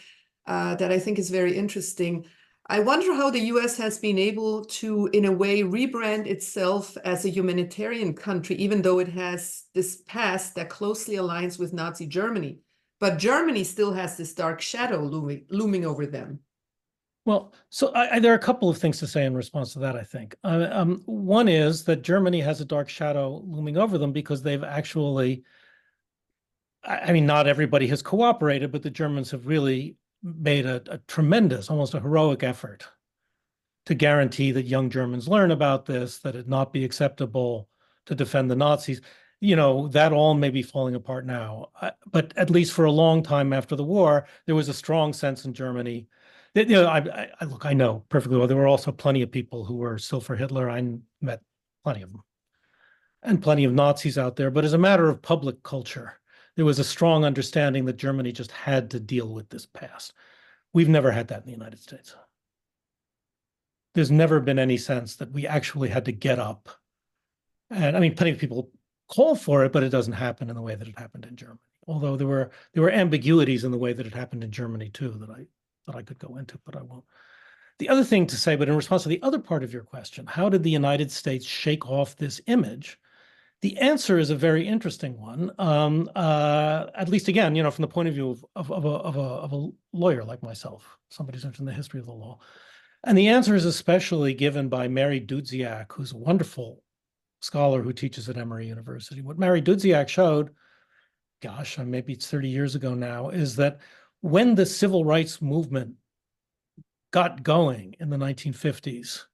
that I think is very interesting. I wonder how the US has been able to, in a way, rebrand itself as a humanitarian country, even though it has this past that closely aligns with Nazi Germany. But Germany still has this dark shadow looming over them. Well, so there are a couple of things to say in response to that, I think. One is that Germany has a dark shadow looming over them because they've actually, I mean, not everybody has cooperated, but the Germans have really made a tremendous, almost a heroic effort to guarantee that young Germans learn about this, that it not be acceptable to defend the Nazis. You know, that all may be falling apart now. But at least for a long time after the war, there was a strong sense in Germany that, you know, I know perfectly well, there were also plenty of people who were still for Hitler. I met plenty of them and plenty of Nazis out there. But as a matter of public culture, there was a strong understanding that Germany just had to deal with this past. We've never had that in the United States. There's never been any sense that we actually had to get up. And I mean, plenty of people call for it, but it doesn't happen in the way that it happened in Germany. Although there were ambiguities in the way that it happened in Germany too that I could go into, but I won't. The other thing to say, but in response to the other part of your question, how did the United States shake off this image? The answer is a very interesting one. At least, again, you know, from the point of view of a lawyer like myself, somebody who's interested in the history of the law. And the answer is especially given by Mary Dudziak, who's a wonderful scholar who teaches at Emory University. What Mary Dudziak showed gosh, maybe it's 30 years ago now, is that when the civil rights movement got going in the 1950s,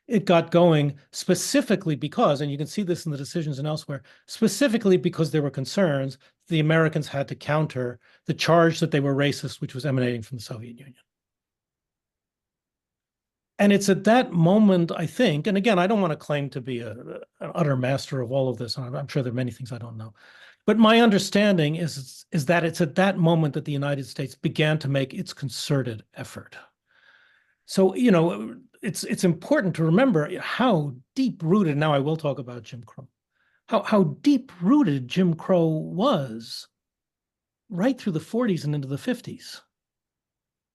it got going specifically because, and you can see this in the decisions and elsewhere, specifically because there were concerns the Americans had to counter the charge that they were racist, which was emanating from the Soviet Union. And it's at that moment, I think, and again, I don't want to claim to be an utter master of all of this. I'm sure there are many things I don't know. But my understanding is that it's at that moment that the United States began to make its concerted effort. So, you know, it's important to remember how deep-rooted, now I will talk about Jim Crow, how deep-rooted Jim Crow was right through the 40s and into the 50s.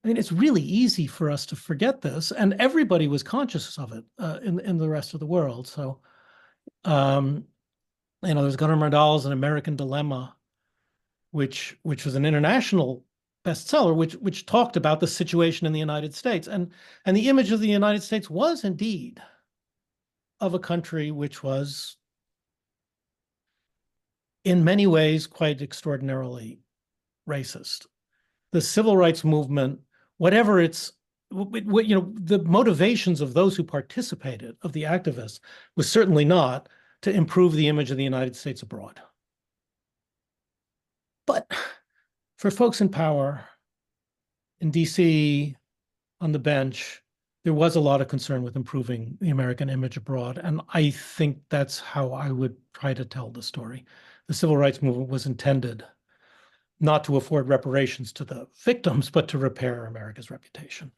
I mean, it's really easy for us to forget this, and everybody was conscious of it in the rest of the world. So, you know, there's Gunnar Myrdal's An American Dilemma, which was an international bestseller, which talked about the situation in the United States. And the image of the United States was indeed of a country which was in many ways quite extraordinarily racist. The civil rights movement, whatever its, you know, the motivations of those who participated, of the activists, was certainly not to improve the image of the United States abroad. But for folks in power, in DC, on the bench, there was a lot of concern with improving the American image abroad. And I think that's how I would try to tell the story. The civil rights movement was intended not to afford reparations to the victims, but to repair America's reputation.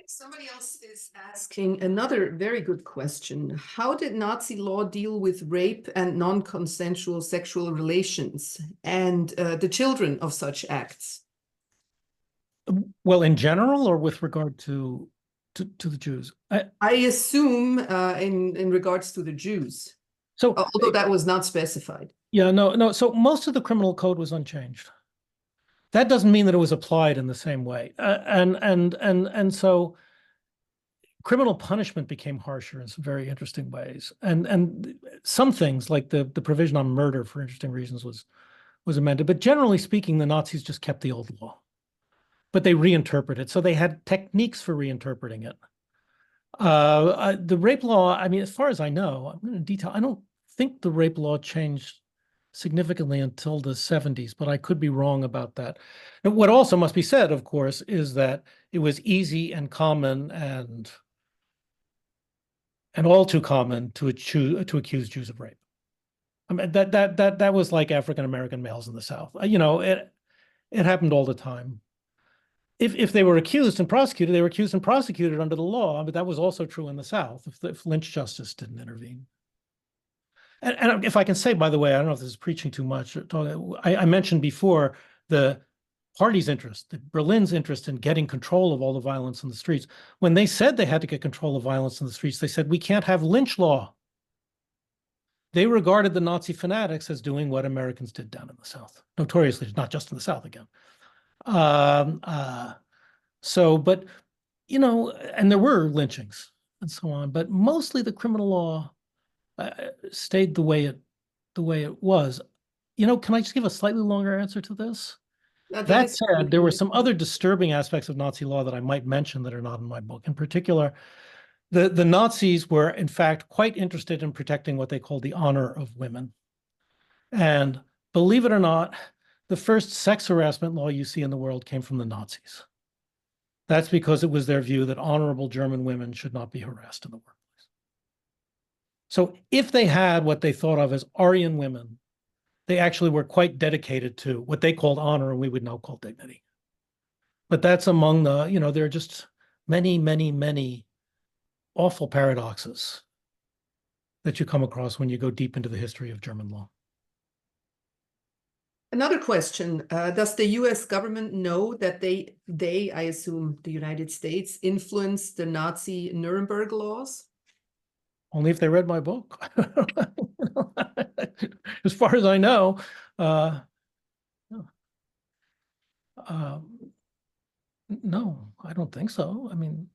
Somebody else is asking another very good question. How did Nazi law deal with rape and non-consensual sexual relations and the children of such acts? Well, in general, or with regard to the Jews? I assume in regards to the Jews. So, although that was not specified. Yeah, no. So most of the criminal code was unchanged. That doesn't mean that it was applied in the same way. And so criminal punishment became harsher in some very interesting ways. And some things like the provision on murder for interesting reasons was amended. But generally speaking, the Nazis just kept the old law, but they reinterpreted it. So they had techniques for reinterpreting it. The rape law, I mean, as far as I know, I'm in detail, I don't think the rape law changed significantly until the 70s, but I could be wrong about that. And what also must be said, of course, is that it was easy and common and all too common to accuse Jews of rape. I mean, that was like African-American males in the South. You know, it happened all the time. If they were accused and prosecuted, they were accused and prosecuted under the law, but that was also true in the South if lynch justice didn't intervene. And if I can say, by the way, I don't know if this is preaching too much. I mentioned before the party's interest, Berlin's interest in getting control of all the violence in the streets. When they said they had to get control of violence in the streets, they said, we can't have lynch law. They regarded the Nazi fanatics as doing what Americans did down in the South, notoriously, not just in the South again. But, you know, and there were lynchings and so on, but mostly the criminal law stayed the way it was. You know, can I just give a slightly longer answer to this? That said, there were some other disturbing aspects of Nazi law that I might mention that are not in my book. In particular, the Nazis were, in fact, quite interested in protecting what they called the honor of women. And believe it or not, the first sex harassment law you see in the world came from the Nazis. That's because it was their view that honorable German women should not be harassed in the workplace. So if they had what they thought of as Aryan women, they actually were quite dedicated to what they called honor and we would now call dignity. But that's among the, you know, there are just many, many, many awful paradoxes that you come across when you go deep into the history of German law. Another question, does the US government know that they, I assume the United States, influenced the Nazi Nuremberg Laws? Only if they read my book. As far as I know, no, I don't think so. I mean,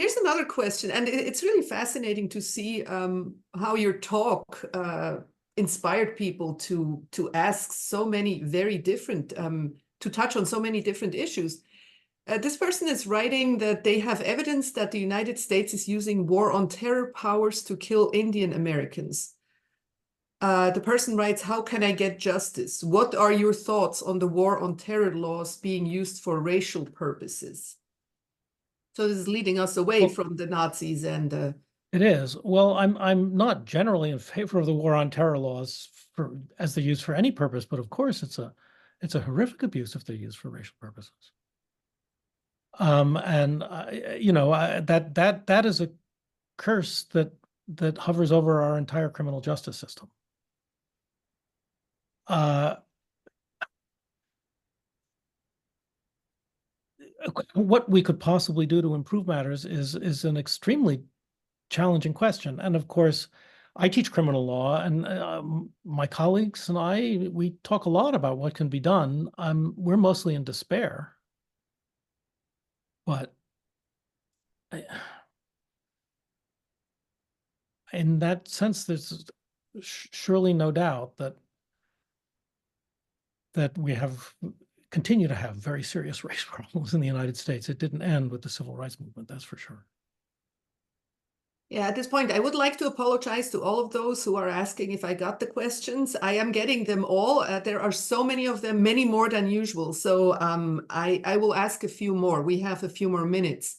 Here's another question, and it's really fascinating to see how your talk inspired people to ask so many very different, to touch on so many different issues. This person is writing that they have evidence that the United States is using war on terror powers to kill Indian Americans. The person writes, how can I get justice? What are your thoughts on the war on terror laws being used for racial purposes? So this is leading us away from the Nazis and it is. Well, I'm not generally in favor of the war on terror laws as they're used for any purpose, but of course it's a horrific abuse if they're used for racial purposes. And that is a curse that hovers over our entire criminal justice system. What we could possibly do to improve matters is an extremely challenging question. And of course, I teach criminal law, and my colleagues and we talk a lot about what can be done. We're mostly in despair. But in that sense, there's surely no doubt that we continue to have very serious race problems in the United States. It didn't end with the civil rights movement, that's for sure. Yeah, at this point, I would like to apologize to all of those who are asking if I got the questions. I am getting them all. There are so many of them, many more than usual. So I will ask a few more. We have a few more minutes.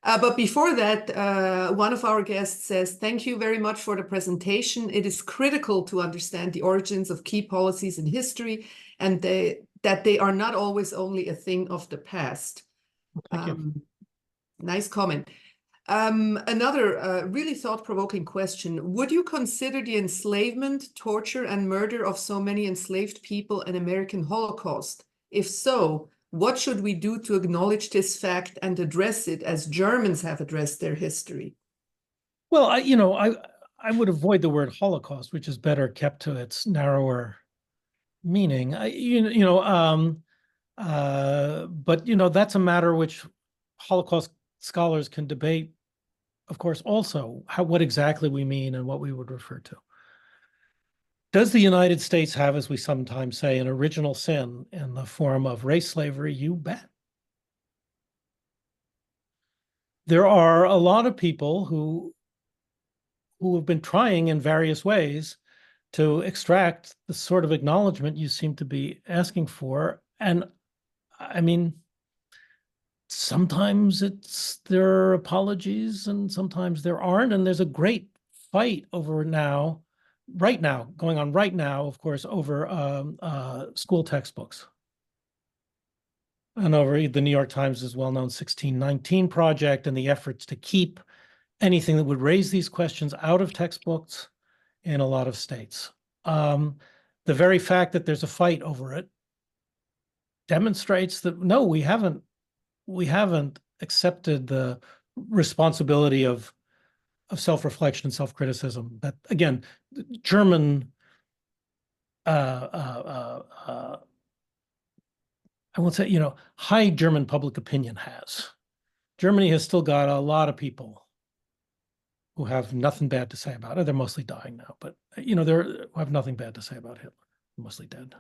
But before that, one of our guests says, thank you very much for the presentation. It is critical to understand the origins of key policies in history and that they are not always only a thing of the past. Thank you. Nice comment. Another really thought-provoking question. Would you consider the enslavement, torture, and murder of so many enslaved people an American Holocaust? If so, what should we do to acknowledge this fact and address it as Germans have addressed their history? Well, I would avoid the word Holocaust, which is better kept to its narrower meaning. But that's a matter which Holocaust scholars can debate, of course, also what exactly we mean and what we would refer to. Does the United States have, as we sometimes say, an original sin in the form of race slavery? You bet. There are a lot of people who have been trying in various ways to extract the sort of acknowledgement you seem to be asking for. And I mean, sometimes there are apologies and sometimes there aren't. And there's a great fight over going on right now, of course, over school textbooks. And over the New York Times' well-known 1619 project and the efforts to keep anything that would raise these questions out of textbooks in a lot of states. The very fact that there's a fight over it demonstrates that, no, we haven't accepted the responsibility of self-reflection and self-criticism. That, again, German, I won't say, high German public opinion has. Germany has still got a lot of people who have nothing bad to say about it. They're mostly dying now, but they have nothing bad to say about Hitler. Mostly dead.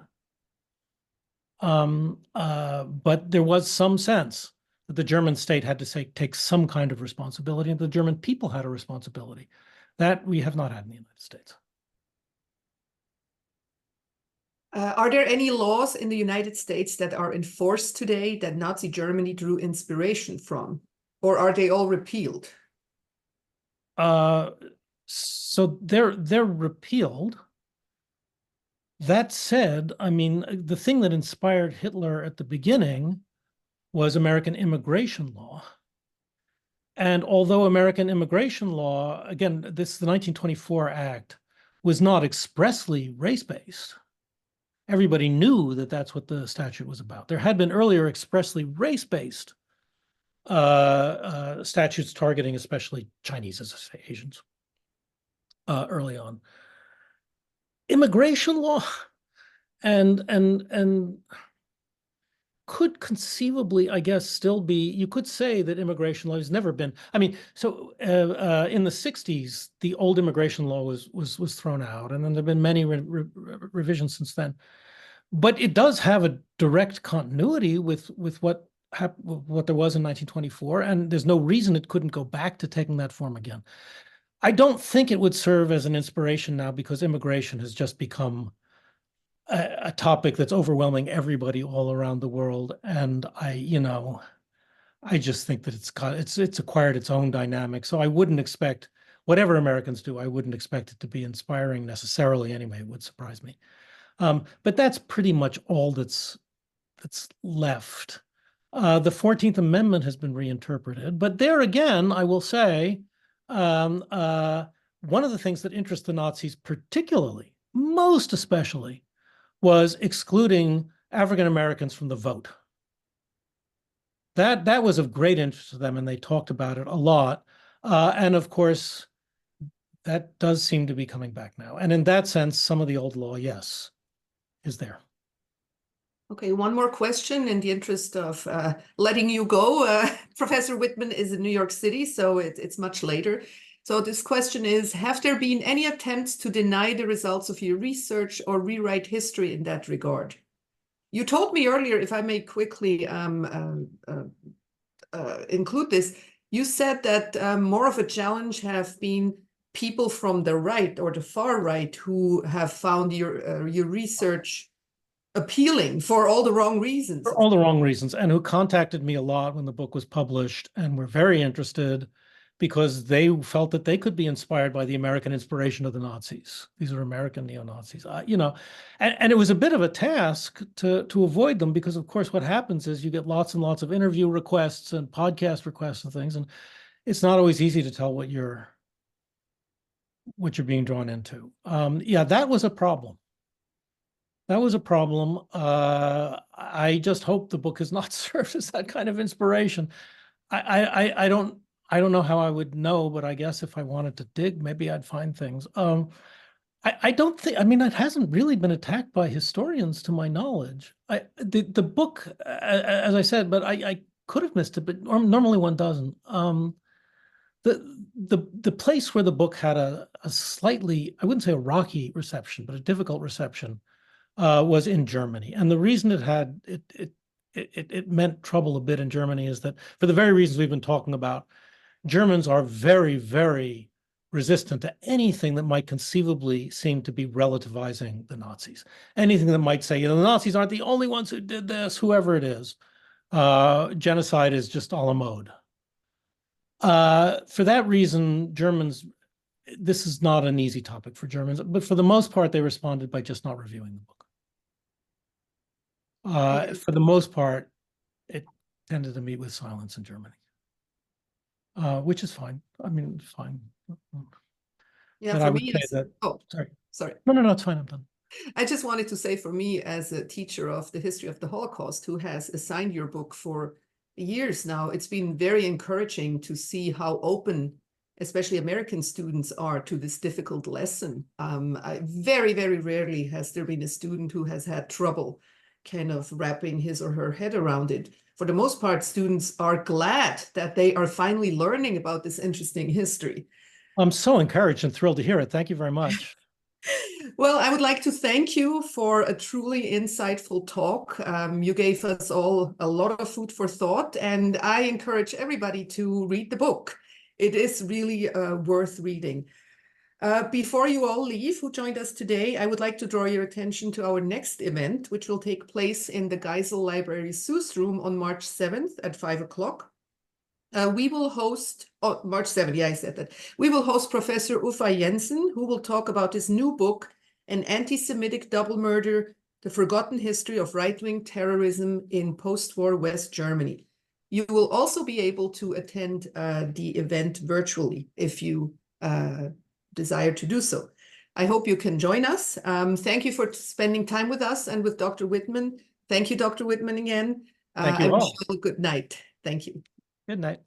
But there was some sense that the German state had to take some kind of responsibility, and the German people had a responsibility that we have not had in the United States. Are there any laws in the United States that are enforced today that Nazi Germany drew inspiration from, or are they all repealed? So they're repealed. That said, I mean, the thing that inspired Hitler at the beginning was American immigration law. And although American immigration law, again, the 1924 Act was not expressly race-based, everybody knew that that's what the statute was about. There had been earlier expressly race-based statutes targeting especially Chinese, as I say, Asians, early on. Immigration law and could conceivably, I guess, still be, you could say that immigration law has never been, I mean, so in the 60s, the old immigration law was thrown out, and then there have been many revisions since then. But it does have a direct continuity with what there was in 1924, and there's no reason it couldn't go back to taking that form again. I don't think it would serve as an inspiration now, because immigration has just become a topic that's overwhelming everybody all around the world. And I just think that it's acquired its own dynamic. So I wouldn't expect, whatever Americans do, I wouldn't expect it to be inspiring necessarily anyway. It would surprise me. But that's pretty much all that's left. The 14th Amendment has been reinterpreted, but there again, I will say, one of the things that interests the Nazis particularly, most especially, was excluding African Americans from the vote. That was of great interest to them, and they talked about it a lot. And of course, that does seem to be coming back now. And in that sense, some of the old law, yes, is there. Okay, one more question in the interest of letting you go. Professor Whitman is in New York City, so it's much later. So this question is, have there been any attempts to deny the results of your research or rewrite history in that regard? You told me earlier, if I may quickly include this, you said that more of a challenge have been people from the right or the far right who have found your research appealing for all the wrong reasons. For all the wrong reasons, and who contacted me a lot when the book was published and were very interested because they felt that they could be inspired by the American inspiration of the Nazis. These are American neo-Nazis, and it was a bit of a task to avoid them, because of course what happens is you get lots and lots of interview requests and podcast requests and things, and it's not always easy to tell what you're being drawn into. Yeah, that was a problem. That was a problem. I just hope the book has not served as that kind of inspiration. I don't know how I would know, but I guess if I wanted to dig, maybe I'd find things. I don't think, I mean, it hasn't really been attacked by historians to my knowledge. The book, as I said, but I could have missed it, but normally one doesn't. The place where the book had a slightly, I wouldn't say a rocky reception, but a difficult reception, was in Germany. And the reason it meant trouble a bit in Germany is that, for the very reasons we've been talking about, Germans are very, very resistant to anything that might conceivably seem to be relativizing the Nazis. Anything that might say, the Nazis aren't the only ones who did this, whoever it is. Genocide is just a la mode. For that reason, Germans, this is not an easy topic for Germans, but for the most part, they responded by just not reviewing the book. For the most part, it tended to meet with silence in Germany, which is fine. I mean, it's fine. Yeah, but for I would me, say that. oh, sorry. No, it's fine. I'm done. I just wanted to say, for me, as a teacher of the history of the Holocaust, who has assigned your book for years now, it's been very encouraging to see how open, especially American students, are to this difficult lesson. Very, very rarely has there been a student who has had trouble kind of wrapping his or her head around it. For the most part, students are glad that they are finally learning about this interesting history. I'm so encouraged and thrilled to hear it. Thank you very much. Well, I would like to thank you for a truly insightful talk. You gave us all a lot of food for thought, and I encourage everybody to read the book. It is really worth reading. Before you all leave, who joined us today, I would like to draw your attention to our next event, which will take place in the Geisel Library Seuss Room on March 7th at 5 o'clock. We will host, March 7th, yeah, I said that. We will host Professor Uffe Jensen, who will talk about his new book, An Anti-Semitic Double Murder, The Forgotten History of Right-Wing Terrorism in Post-War West Germany. You will also be able to attend the event virtually if you desire to do so. I hope you can join us. Thank you for spending time with us and with Dr. Whitman. Thank you, Dr. Whitman, again. Thank you I all. wish you a good night. Thank you. Good night.